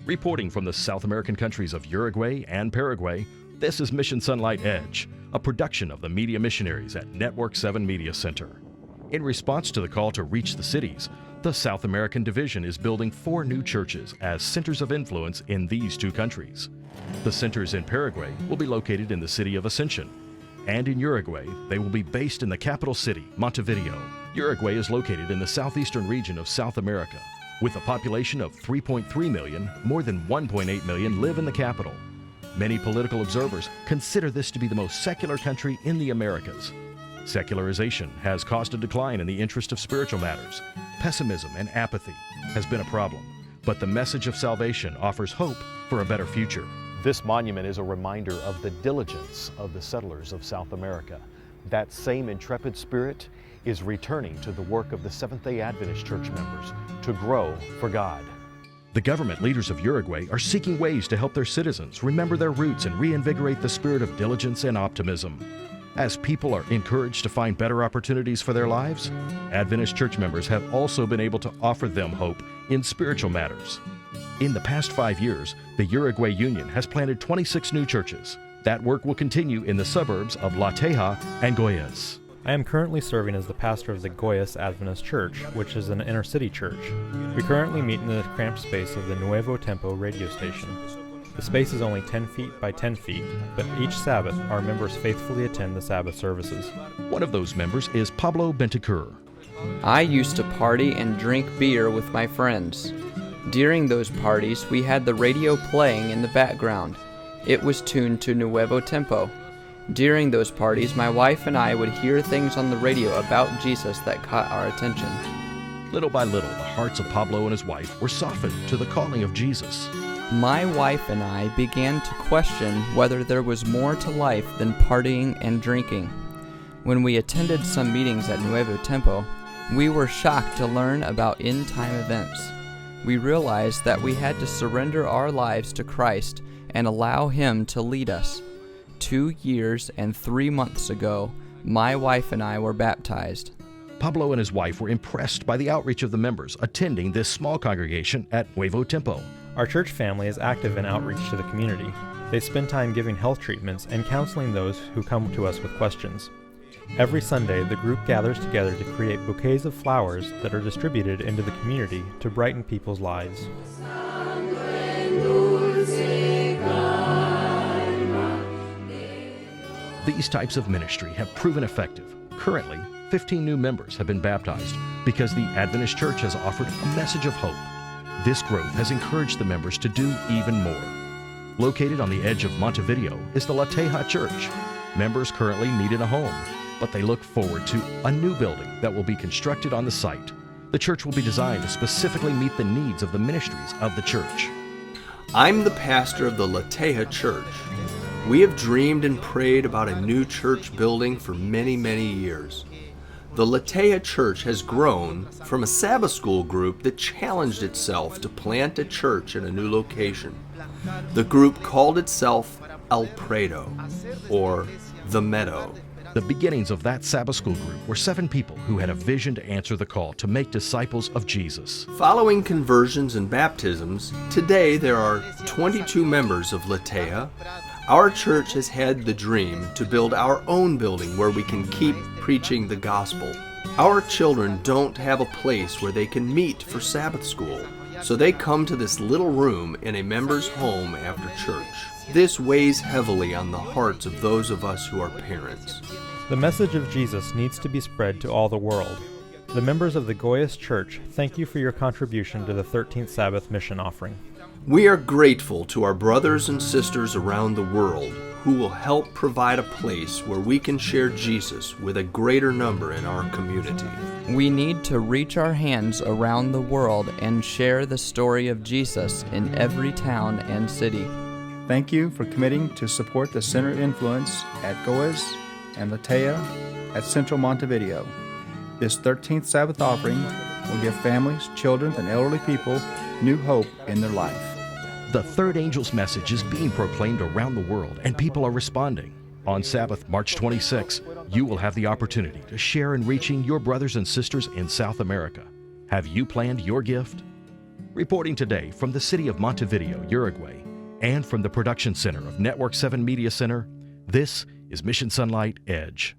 Reporting from the South American countries of Uruguay and Paraguay, this is Mission Sonlight Edge, a production of the Media Missionaries at Network 7 Media Center. In response to the call to reach the cities, the South American Division is building 4 new churches as centers of influence in these 2 countries. The centers in Paraguay will be located in the city of Ascension, and in Uruguay, they will be based in the capital city, Montevideo. Uruguay is located in the southeastern region of South America. With a population of 3.3 million, more than 1.8 million live in the capital. Many political observers consider this to be the most secular country in the Americas. Secularization has caused a decline in the interest of spiritual matters. Pessimism and apathy has been a problem, but the message of salvation offers hope for a better future. This monument is a reminder of the diligence of the settlers of South America. That same intrepid spirit is returning to the work of the Seventh-day Adventist Church members to grow for God. The government leaders of Uruguay are seeking ways to help their citizens remember their roots and reinvigorate the spirit of diligence and optimism. As people are encouraged to find better opportunities for their lives, Adventist church members have also been able to offer them hope in spiritual matters. In the past 5 years, the Uruguay Union has planted 26 new churches. That work will continue in the suburbs of La Teja and Goyas. I am currently serving as the pastor of the Goyas Adventist Church, which is an inner-city church. We currently meet in the cramped space of the Nuevo Tempo radio station. The space is only 10 feet by 10 feet, but each Sabbath our members faithfully attend the Sabbath services. One of those members is Pablo Bentacur. I used to party and drink beer with my friends. During those parties, we had the radio playing in the background. It was tuned to Nuevo Tempo. During those parties, my wife and I would hear things on the radio about Jesus that caught our attention. Little by little, the hearts of Pablo and his wife were softened to the calling of Jesus. My wife and I began to question whether there was more to life than partying and drinking. When we attended some meetings at Nuevo Tempo, we were shocked to learn about end-time events. We realized that we had to surrender our lives to Christ and allow Him to lead us. 2 years and 3 months ago, my wife and I were baptized. Pablo and his wife were impressed by the outreach of the members attending this small congregation at Nuevo Tempo. Our church family is active in outreach to the community. They spend time giving health treatments and counseling those who come to us with questions. Every Sunday, the group gathers together to create bouquets of flowers that are distributed into the community to brighten people's lives. These types of ministry have proven effective. Currently, 15 new members have been baptized because the Adventist Church has offered a message of hope. This growth has encouraged the members to do even more. Located on the edge of Montevideo is the La Teja Church. Members currently meet in a home, but they look forward to a new building that will be constructed on the site. The church will be designed to specifically meet the needs of the ministries of the church. I'm the pastor of the La Teja Church. We have dreamed and prayed about a new church building for many, many years. The La Teja Church has grown from a Sabbath school group that challenged itself to plant a church in a new location. The group called itself El Prado, or The Meadow. The beginnings of that Sabbath school group were 7 people who had a vision to answer the call to make disciples of Jesus. Following conversions and baptisms, today there are 22 members of La Teja. Our church has had the dream to build our own building where we can keep preaching the gospel. Our children don't have a place where they can meet for Sabbath school, so they come to this little room in a member's home after church. This weighs heavily on the hearts of those of us who are parents. The message of Jesus needs to be spread to all the world. The members of the Goyas Church thank you for your contribution to the 13th Sabbath mission offering. We are grateful to our brothers and sisters around the world who will help provide a place where we can share Jesus with a greater number in our community. We need to reach our hands around the world and share the story of Jesus in every town and city. Thank you for committing to support the Center Influence at Goyas and La Teja at Central Montevideo. This 13th Sabbath offering will give families, children, and elderly people new hope in their life. The third angel's message is being proclaimed around the world, and people are responding. On Sabbath, March 26, you will have the opportunity to share in reaching your brothers and sisters in South America. Have you planned your gift? Reporting today from the city of Montevideo, Uruguay, and from the production center of Network 7 Media Center, this is Mission Sonlight Edge.